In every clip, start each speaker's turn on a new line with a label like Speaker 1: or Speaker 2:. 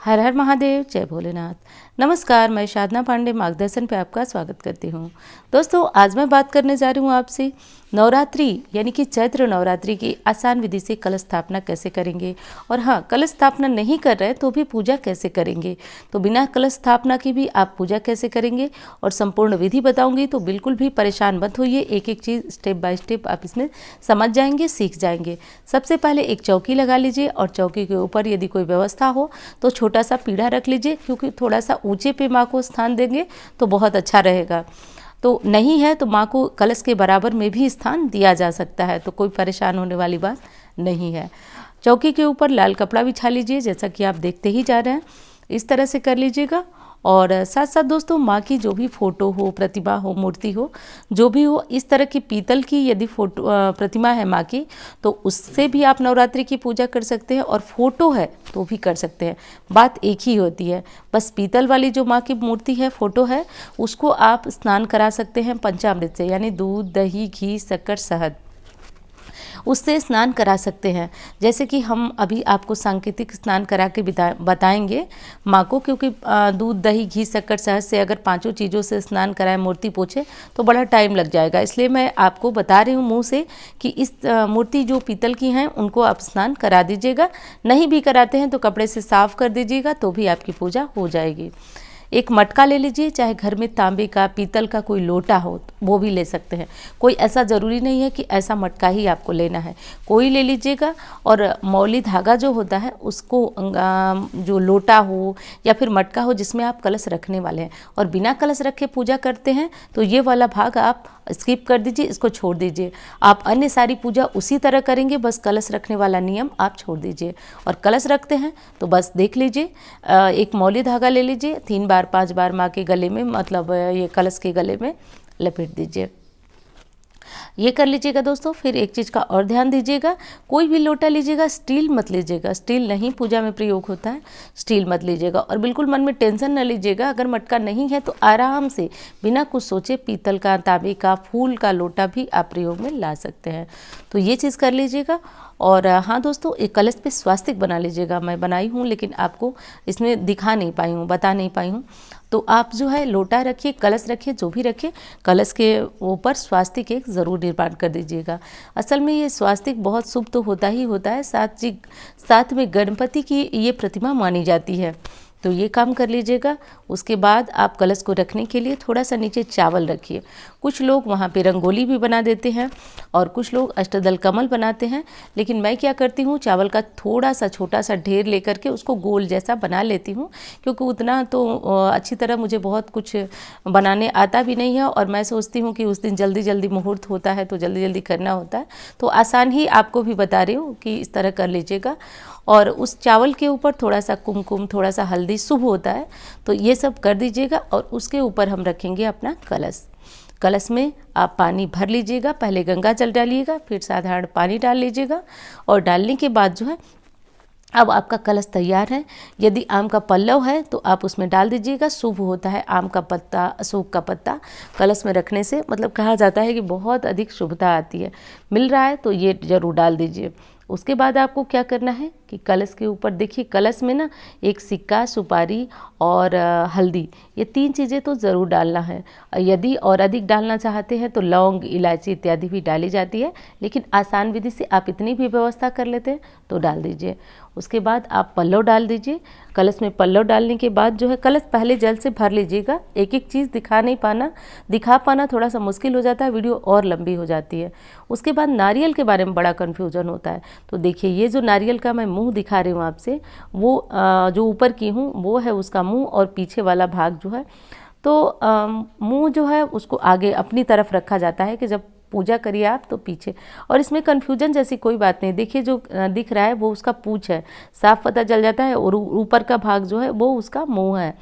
Speaker 1: हर हर महादेव, जय भोलेनाथ। नमस्कार, मैं साधना पांडे मार्गदर्शन पे आपका स्वागत करती हूँ। दोस्तों, आज मैं बात करने जा रही हूँ आपसे नवरात्रि यानी कि चैत्र नवरात्रि की आसान विधि से कलश स्थापना कैसे करेंगे। और हाँ, कलश स्थापना नहीं कर रहे तो भी पूजा कैसे करेंगे, तो बिना कलश स्थापना की भी आप पूजा कैसे करेंगे और संपूर्ण विधि बताऊंगी। तो बिल्कुल भी परेशान मत होइए, एक एक चीज़ स्टेप बाय स्टेप आप इसमें समझ जाएंगे, सीख जाएंगे। सबसे पहले एक चौकी लगा लीजिए और चौकी के ऊपर यदि कोई व्यवस्था हो तो छोटा सा पीढ़ा रख लीजिए, क्योंकि थोड़ा सा ऊंचे पे माँ को स्थान देंगे तो बहुत अच्छा रहेगा। तो नहीं है तो माँ को कलश के बराबर में भी स्थान दिया जा सकता है, तो कोई परेशान होने वाली बात नहीं है। चौकी के ऊपर लाल कपड़ा बिछा लीजिए, जैसा कि आप देखते ही जा रहे हैं, इस तरह से कर लीजिएगा। और साथ साथ दोस्तों, माँ की जो भी फोटो हो, प्रतिमा हो, मूर्ति हो, जो भी हो, इस तरह की पीतल की यदि फोटो प्रतिमा है माँ की, तो उससे भी आप नवरात्रि की पूजा कर सकते हैं, और फोटो है तो भी कर सकते हैं। बात एक ही होती है, बस पीतल वाली जो माँ की मूर्ति है, फोटो है, उसको आप स्नान करा सकते हैं पंचामृत से, यानी दूध, दही, घी, शक्कर, शहद, उससे स्नान करा सकते हैं। जैसे कि हम अभी आपको सांकेतिक स्नान करा के बताएंगे माँ को, क्योंकि दूध, दही, घी, शक्कर, शहद से अगर पांचों चीज़ों से स्नान कराएं, मूर्ति पोछे, तो बड़ा टाइम लग जाएगा। इसलिए मैं आपको बता रही हूँ मुँह से कि इस मूर्ति जो पीतल की हैं उनको आप स्नान करा दीजिएगा। नहीं भी कराते हैं तो कपड़े से साफ कर दीजिएगा, तो भी आपकी पूजा हो जाएगी। एक मटका ले लीजिए, चाहे घर में तांबे का, पीतल का कोई लोटा हो वो भी ले सकते हैं। कोई ऐसा ज़रूरी नहीं है कि ऐसा मटका ही आपको लेना है, कोई ले लीजिएगा। और मौली धागा जो होता है उसको, जो लोटा हो या फिर मटका हो जिसमें आप कलश रखने वाले हैं और बिना कलश रखे पूजा करते हैं, तो ये वाला भाग आप स्किप कर दीजिए, इसको छोड़ दीजिए। आप अन्य सारी पूजा उसी तरह करेंगे, बस कलश रखने वाला नियम आप छोड़ दीजिए। और कलश रखते हैं तो बस देख लीजिए, एक मौली धागा ले लीजिए, 3 बार 5 बार माँ के गले में, मतलब ये कलश के गले में लपेट दीजिए। ये कर लीजिएगा दोस्तों। फिर एक चीज़ का और ध्यान दीजिएगा, कोई भी लोटा लीजिएगा, स्टील मत लीजिएगा। स्टील नहीं पूजा में प्रयोग होता है, स्टील मत लीजिएगा। और बिल्कुल मन में टेंशन न लीजिएगा, अगर मटका नहीं है तो आराम से बिना कुछ सोचे पीतल का, तांबे का, फूल का लोटा भी आप प्रयोग में ला सकते हैं। तो ये चीज़ कर लीजिएगा। और हाँ दोस्तों, एक कलश पे स्वास्तिक बना लीजिएगा। मैं बनाई हूँ लेकिन आपको इसमें दिखा नहीं पाई हूँ, बता नहीं पाई हूँ। तो आप जो है लोटा रखिए, कलश रखिए, जो भी रखिए, कलश के ऊपर स्वास्तिक एक ज़रूर निर्माण कर दीजिएगा। असल में ये स्वास्तिक बहुत शुभ तो होता ही होता है, साथ में गणपति की ये प्रतिमा मानी जाती है, तो ये काम कर लीजिएगा। उसके बाद आप कलश को रखने के लिए थोड़ा सा नीचे चावल रखिए। कुछ लोग वहाँ पे रंगोली भी बना देते हैं और कुछ लोग अष्टदल कमल बनाते हैं, लेकिन मैं क्या करती हूँ, चावल का थोड़ा सा छोटा सा ढेर लेकर के उसको गोल जैसा बना लेती हूँ, क्योंकि उतना तो अच्छी तरह मुझे बहुत कुछ बनाने आता भी नहीं है। और मैं सोचती हूँ कि उस दिन जल्दी जल्दी मुहूर्त होता है तो जल्दी जल्दी करना होता है, तो आसान ही आपको भी बता रही हूँ कि इस तरह कर लीजिएगा। और उस चावल के ऊपर थोड़ा सा कुमकुम, थोड़ा सा हल्दी शुभ होता है, तो ये सब कर दीजिएगा। और उसके ऊपर हम रखेंगे अपना कलश। कलश में आप पानी भर लीजिएगा, पहले गंगा जल डालिएगा, फिर साधारण पानी डाल लीजिएगा। और डालने के बाद जो है, अब आपका कलश तैयार है। यदि आम का पल्लव है तो आप उसमें डाल दीजिएगा, शुभ होता है आम का पत्ता, अशोक का पत्ता कलश में रखने से, मतलब कहा जाता है कि बहुत अधिक शुभता आती है। मिल रहा है तो ये ज़रूर डाल दीजिए। उसके बाद आपको क्या करना है कि कलश के ऊपर देखिए, कलश में ना एक सिक्का, सुपारी और हल्दी, ये 3 चीज़ें तो ज़रूर डालना है। यदि और अधिक डालना चाहते हैं तो लौंग, इलायची इत्यादि भी डाली जाती है, लेकिन आसान विधि से आप इतनी भी व्यवस्था कर लेते हैं तो डाल दीजिए। उसके बाद आप पल्लव डाल दीजिए। कलश में पल्लव डालने के बाद जो है, कलश पहले जल से भर लीजिएगा। एक एक चीज़ दिखा पाना थोड़ा सा मुश्किल हो जाता है, वीडियो और लंबी हो जाती है। उसके बाद नारियल के बारे में बड़ा कन्फ्यूजन होता है, तो देखिए ये जो नारियल का मैं मुंह दिखा रही हूँ आपसे, वो जो ऊपर की हूँ वो है उसका मुंह, और पीछे वाला भाग जो है, तो मुंह जो है उसको आगे अपनी तरफ रखा जाता है कि जब पूजा करिए आप तो पीछे। और इसमें कन्फ्यूजन जैसी कोई बात नहीं, देखिए जो दिख रहा है वो उसका पूंछ है, साफ पता चल जाता है, और ऊपर का भाग जो है वो उसका मुंह है।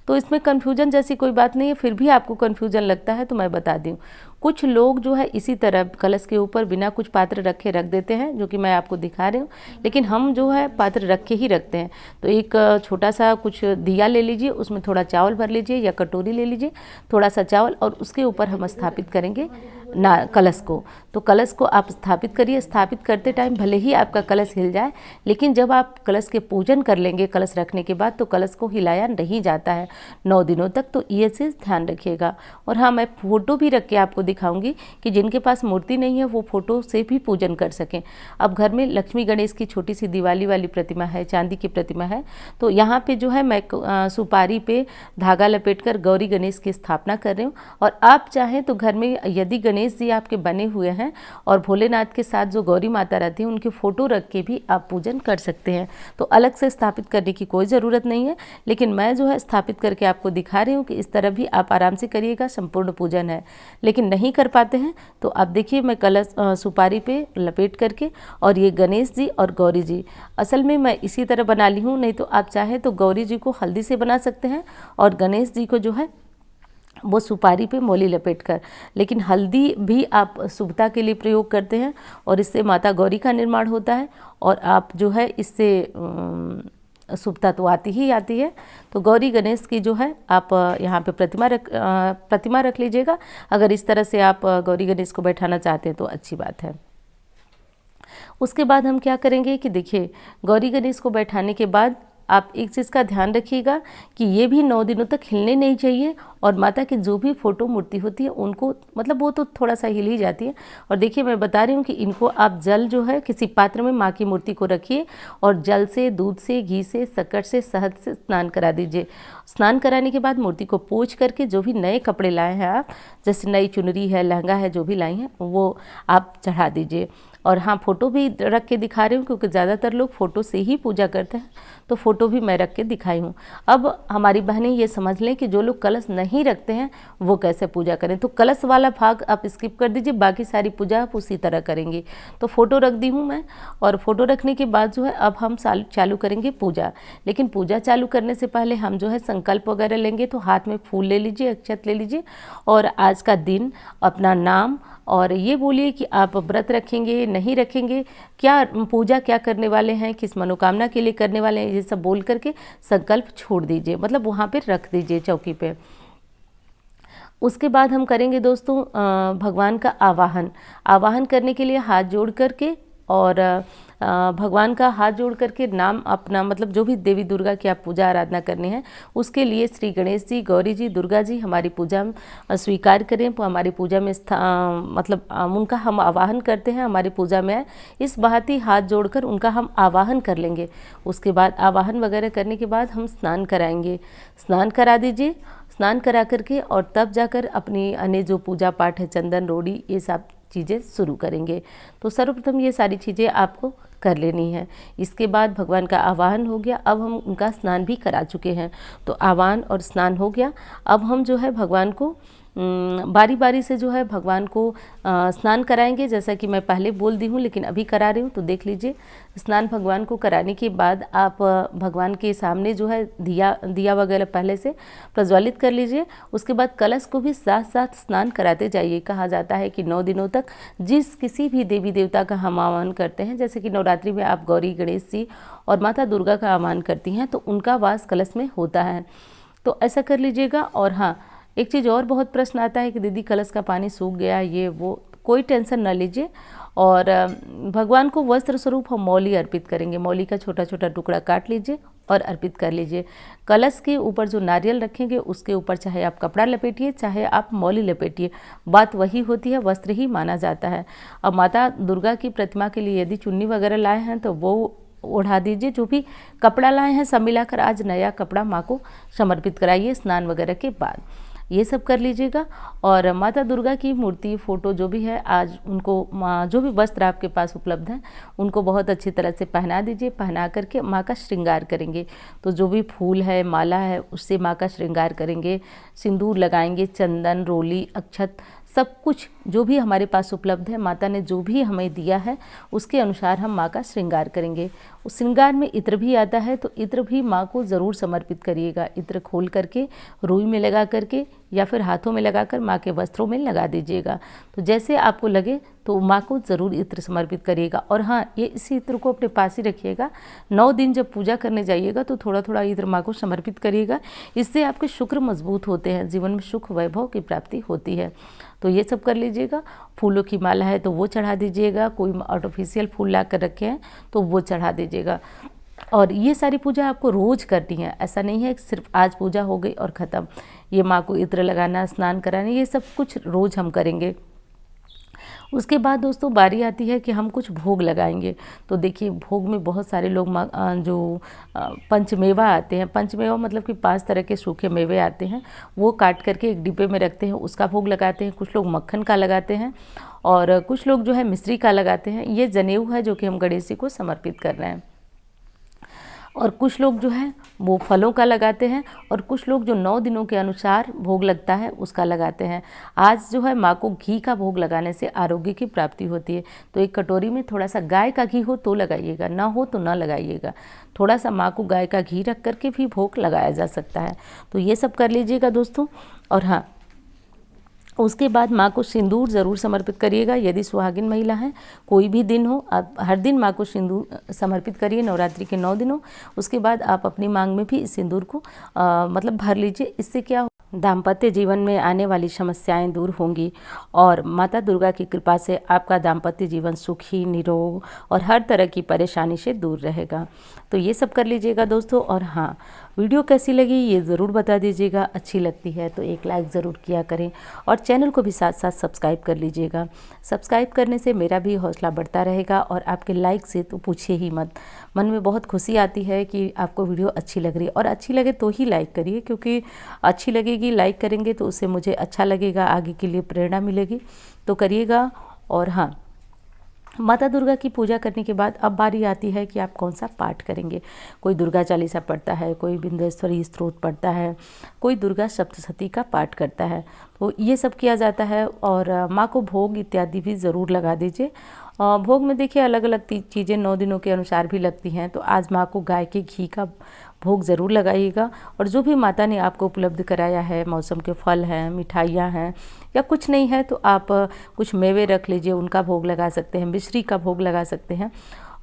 Speaker 1: तो इसमें कन्फ्यूजन जैसी कोई बात नहीं है। फिर भी आपको कन्फ्यूजन लगता है तो मैं बता दूँ, कुछ लोग जो है इसी तरह कलश के ऊपर बिना कुछ पात्र रखे रख देते हैं, जो कि मैं आपको दिखा रही हूँ, लेकिन हम जो है पात्र रख के ही रखते हैं। तो एक छोटा सा कुछ दिया ले लीजिए, उसमें थोड़ा चावल भर लीजिए या कटोरी ले लीजिए, थोड़ा सा चावल, और उसके ऊपर हम स्थापित करेंगे ना कलश को। तो कलश को आप स्थापित करिए। स्थापित करते टाइम भले ही आपका कलश हिल जाए, लेकिन जब आप कलश के पूजन कर लेंगे कलश रखने के बाद, तो कलश को हिलाया नहीं जाता है 9 दिनों तक। तो ये चीज़ ध्यान रखिएगा। और हाँ, मैं फ़ोटो भी रख के आपको दिखाऊंगी कि जिनके पास मूर्ति नहीं है वो फ़ोटो से भी पूजन कर सकें। अब घर में लक्ष्मी गणेश की छोटी सी दिवाली वाली प्रतिमा है, चांदी की प्रतिमा है, तो यहाँ पे जो है मैं सुपारी पे धागा लपेटकर गौरी गणेश की स्थापना कर रही हूँ। और आप चाहें तो घर में यदि गणेश जी आपके बने हुए हैं और भोलेनाथ के साथ जो गौरी माता रहती है उनकी फ़ोटो रख के भी आप पूजन कर सकते हैं। तो अलग से स्थापित करने की कोई ज़रूरत नहीं है, लेकिन मैं जो है स्थापित करके आपको दिखा रही हूँ कि इस तरह भी आप आराम से करिएगा, संपूर्ण पूजन है। लेकिन नहीं कर पाते हैं तो आप देखिए मैं कलश सुपारी पे लपेट करके, और ये गणेश जी और गौरी जी असल में मैं इसी तरह बना ली हूँ। नहीं तो आप चाहें तो गौरी जी को हल्दी से बना सकते हैं और गणेश जी को जो है वो सुपारी पे मोली लपेट कर। लेकिन हल्दी भी आप शुभता के लिए प्रयोग करते हैं और इससे माता गौरी का निर्माण होता है, और आप जो है इससे शुभता तो आती ही आती है। तो गौरी गणेश की जो है आप यहाँ पे प्रतिमा रख लीजिएगा। अगर इस तरह से आप गौरी गणेश को बैठाना चाहते हैं तो अच्छी बात है। उसके बाद हम क्या करेंगे कि देखिए, गौरी गणेश को बैठाने के बाद आप एक चीज़ का ध्यान रखिएगा कि ये भी 9 दिनों तक हिलने नहीं चाहिए। और माता की जो भी फोटो मूर्ति होती है उनको मतलब वो तो थोड़ा सा हिल ही जाती है। और देखिए मैं बता रही हूँ कि इनको आप जल जो है किसी पात्र में माँ की मूर्ति को रखिए और जल से, दूध से, घी से, शक्कर से, शहद से स्नान करा दीजिए। स्नान कराने के बाद मूर्ति को पोंछ करके जो भी नए कपड़े लाए हैं आप, जैसे नई चुनरी है, लहंगा है, जो भी लाई हैं वो आप चढ़ा दीजिए। और हाँ, फ़ोटो भी रख के दिखा रही हूँ क्योंकि ज़्यादातर लोग फ़ोटो से ही पूजा करते हैं, तो फ़ोटो भी मैं रख के दिखाई हूँ। अब हमारी बहनें ये समझ लें कि जो लोग कलश नहीं रखते हैं वो कैसे पूजा करें। तो कलश वाला भाग आप स्किप कर दीजिए, बाकी सारी पूजा आप उसी तरह करेंगी। तो फ़ोटो रख दी हूँ मैं, और फ़ोटो रखने के बाद जो है अब हम चालू करेंगे पूजा। लेकिन पूजा चालू करने से पहले हम जो है संकल्प वगैरह लेंगे। तो हाथ में फूल ले लीजिए, अक्षत ले लीजिए, और आज का दिन, अपना नाम, और ये बोलिए कि आप व्रत रखेंगे, नहीं रखेंगे, क्या पूजा क्या करने वाले हैं, किस मनोकामना के लिए करने वाले हैं, ये सब बोल करके संकल्प छोड़ दीजिए, मतलब वहाँ पे रख दीजिए चौकी पे। उसके बाद हम करेंगे दोस्तों भगवान का आवाहन करने के लिए हाथ जोड़ करके, और भगवान का हाथ जोड़ करके नाम अपना, मतलब जो भी देवी दुर्गा की आप पूजा आराधना करनी है उसके लिए श्री गणेश जी, गौरी जी, दुर्गा जी हमारी पूजा स्वीकार करें, हमारी पूजा में मतलब उनका हम आवाहन करते हैं, हमारी पूजा में इस बहाती हाथ जोड़कर उनका हम आवाहन कर लेंगे। उसके बाद आवाहन वगैरह करने के बाद हम स्नान कराएंगे। स्नान करा दीजिए, स्नान करा करके और तब जाकर अपनी अन्य जो पूजा पाठ है, चंदन, रोड़ी, ये सब चीज़ें शुरू करेंगे। तो सर्वप्रथम ये सारी चीज़ें आपको कर लेनी है। इसके बाद भगवान का आवाहन हो गया, अब हम उनका स्नान भी करा चुके हैं, तो आवाहन और स्नान हो गया। अब हम जो है भगवान को बारी बारी से जो है भगवान को स्नान कराएंगे, जैसा कि मैं पहले बोल दी हूँ लेकिन अभी करा रही हूँ। तो देख लीजिए, स्नान भगवान को कराने के बाद आप भगवान के सामने जो है दिया वगैरह पहले से प्रज्वलित कर लीजिए। उसके बाद कलश को भी साथ साथ स्नान कराते जाइए। कहा जाता है कि 9 दिनों तक जिस किसी भी देवी देवता का हम आह्वान करते हैं, जैसे कि नवरात्रि में आप गौरी, गणेश जी और माता दुर्गा का आह्वान करती हैं, तो उनका वास कलश में होता है। तो ऐसा कर लीजिएगा। और हाँ, एक चीज़ और बहुत प्रश्न आता है कि दीदी कलश का पानी सूख गया, ये वो, कोई टेंशन न लीजिए। और भगवान को वस्त्र स्वरूप हम मौली अर्पित करेंगे। मौली का छोटा छोटा टुकड़ा काट लीजिए और अर्पित कर लीजिए। कलश के ऊपर जो नारियल रखेंगे उसके ऊपर चाहे आप कपड़ा लपेटिए, चाहे आप मौली लपेटिए, बात वही होती है, वस्त्र ही माना जाता है। अब माता दुर्गा की प्रतिमा के लिए यदि चुन्नी वगैरह लाए हैं तो वो ओढ़ा दीजिए। जो भी कपड़ा लाए हैं सब मिलाकर आज नया कपड़ा माँ को समर्पित कराइए स्नान वगैरह के बाद। ये सब कर लीजिएगा। और माता दुर्गा की मूर्ति, फ़ोटो जो भी है, आज उनको जो भी वस्त्र आपके पास उपलब्ध हैं उनको बहुत अच्छी तरह से पहना दीजिए। पहना करके माँ का श्रृंगार करेंगे। तो जो भी फूल है, माला है, उससे माँ का श्रृंगार करेंगे, सिंदूर लगाएंगे, चंदन, रोली, अक्षत, सब कुछ जो भी हमारे पास उपलब्ध है, माता ने जो भी हमें दिया है उसके अनुसार हम माँ का श्रृंगार करेंगे। उस श्रृंगार में इत्र भी आता है, तो इत्र भी माँ को ज़रूर समर्पित करिएगा। इत्र खोल करके रुई में लगा करके या फिर हाथों में लगाकर माँ के वस्त्रों में लगा दीजिएगा। तो जैसे आपको लगे तो माँ को ज़रूर इत्र समर्पित करिएगा। और हाँ, ये इसी इत्र को अपने पास ही रखिएगा। 9 दिन जब पूजा करने जाइएगा तो थोड़ा थोड़ा इत्र माँ को समर्पित करिएगा। इससे आपके शुक्र मजबूत होते हैं, जीवन में सुख वैभव की प्राप्ति होती है। तो ये सब कर लीजिएगा। फूलों की माला है तो वो चढ़ा दीजिएगा, कोई आर्टिफिशियल फूल ला कर रखे हैं तो वो चढ़ा दीजिएगा। और ये सारी पूजा आपको रोज़ करनी है, ऐसा नहीं है कि सिर्फ आज पूजा हो गई और ख़त्म। ये माँ को इत्र लगाना, स्नान कराना, ये सब कुछ रोज़ हम करेंगे। उसके बाद दोस्तों बारी आती है कि हम कुछ भोग लगाएंगे। तो देखिए, भोग में बहुत सारे लोग जो पंचमेवा आते हैं, पंचमेवा मतलब कि 5 तरह के सूखे मेवे आते हैं, वो काट करके एक डिब्बे में रखते हैं, उसका भोग लगाते हैं। कुछ लोग मक्खन का लगाते हैं और कुछ लोग जो है मिश्री का लगाते हैं। ये जनेऊ है जो कि हम गणेश जी को समर्पित कर रहे हैं। और कुछ लोग जो है वो फलों का लगाते हैं और कुछ लोग जो 9 दिनों के अनुसार भोग लगता है उसका लगाते हैं। आज जो है माँ को घी का भोग लगाने से आरोग्य की प्राप्ति होती है। तो एक कटोरी में थोड़ा सा गाय का घी हो तो लगाइएगा, ना हो तो ना लगाइएगा। थोड़ा सा माँ को गाय का घी रख करके भी भोग लगाया जा सकता है। तो ये सब कर लीजिएगा दोस्तों। और हाँ, उसके बाद माँ को सिंदूर ज़रूर समर्पित करिएगा। यदि सुहागिन महिला हैं, कोई भी दिन हो, आप हर दिन माँ को सिंदूर समर्पित करिए नवरात्रि के 9 दिनों। उसके बाद आप अपनी मांग में भी इस सिंदूर को मतलब भर लीजिए। इससे क्या हो, दाम्पत्य जीवन में आने वाली समस्याएं दूर होंगी और माता दुर्गा की कृपा से आपका दाम्पत्य जीवन सुखी, निरोग और हर तरह की परेशानी से दूर रहेगा। तो ये सब कर लीजिएगा दोस्तों। और हाँ, वीडियो कैसी लगी ये ज़रूर बता दीजिएगा। अच्छी लगती है तो एक लाइक ज़रूर किया करें और चैनल को भी साथ साथ सब्सक्राइब कर लीजिएगा। सब्सक्राइब करने से मेरा भी हौसला बढ़ता रहेगा और आपके लाइक से तो पूछिए ही मत। मन में बहुत खुशी आती है कि आपको वीडियो अच्छी लग रही है, और अच्छी लगे तो ही लाइक करिए, क्योंकि अच्छी लगेगी, लाइक करेंगे तो उससे मुझे अच्छा लगेगा, आगे के लिए प्रेरणा मिलेगी। तो करिएगा। और हाँ, माता दुर्गा की पूजा करने के बाद अब बारी आती है कि आप कौन सा पाठ करेंगे। कोई दुर्गा चालीसा पढ़ता है, कोई विंध्येश्वरी स्तोत्र पढ़ता है, कोई दुर्गा सप्तशती का पाठ करता है। तो ये सब किया जाता है। और माँ को भोग इत्यादि भी ज़रूर लगा दीजिए। भोग में देखिए अलग अलग चीज़ें 9 दिनों के अनुसार भी लगती हैं। तो आज माँ को गाय के घी का भोग ज़रूर लगाइएगा। और जो भी माता ने आपको उपलब्ध कराया है, मौसम के फल हैं, मिठाइयाँ हैं, या कुछ नहीं है तो आप कुछ मेवे रख लीजिए, उनका भोग लगा सकते हैं, मिश्री का भोग लगा सकते हैं।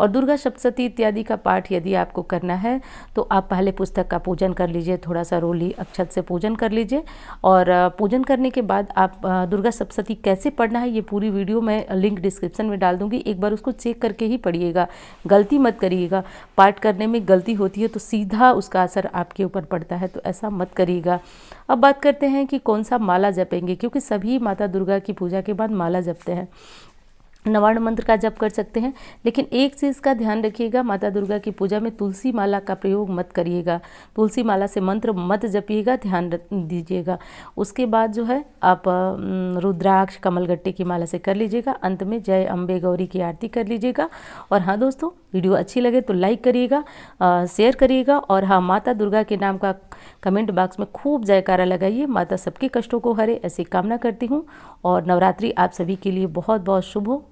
Speaker 1: और दुर्गा सप्तशती इत्यादि का पाठ यदि आपको करना है तो आप पहले पुस्तक का पूजन कर लीजिए, थोड़ा सा रोली अक्षत से पूजन कर लीजिए। और पूजन करने के बाद आप दुर्गा सप्तशती कैसे पढ़ना है ये पूरी वीडियो मैं लिंक डिस्क्रिप्शन में डाल दूँगी। एक बार उसको चेक करके ही पढ़िएगा, गलती मत करिएगा। पाठ करने में गलती होती है तो सीधा उसका असर आपके ऊपर पड़ता है, तो ऐसा मत करिएगा। अब बात करते हैं कि कौन सा माला जपेंगे, क्योंकि सभी माता दुर्गा की पूजा के बाद माला जपते हैं। नवार्ण मंत्र का जप कर सकते हैं, लेकिन एक चीज़ का ध्यान रखिएगा, माता दुर्गा की पूजा में तुलसी माला का प्रयोग मत करिएगा। तुलसी माला से मंत्र मत जपिएगा, ध्यान दीजिएगा। उसके बाद जो है आप रुद्राक्ष कमलगट्टे की माला से कर लीजिएगा। अंत में जय अम्बे गौरी की आरती कर लीजिएगा। और हाँ दोस्तों, वीडियो अच्छी लगे तो लाइक करिएगा, शेयर करिएगा। और हाँ, माता दुर्गा के नाम का कमेंट बॉक्स में खूब जयकारा लगाइए। माता सबके कष्टों को हरे, ऐसी कामना करती हूँ। और नवरात्रि आप सभी के लिए बहुत बहुत शुभ हो।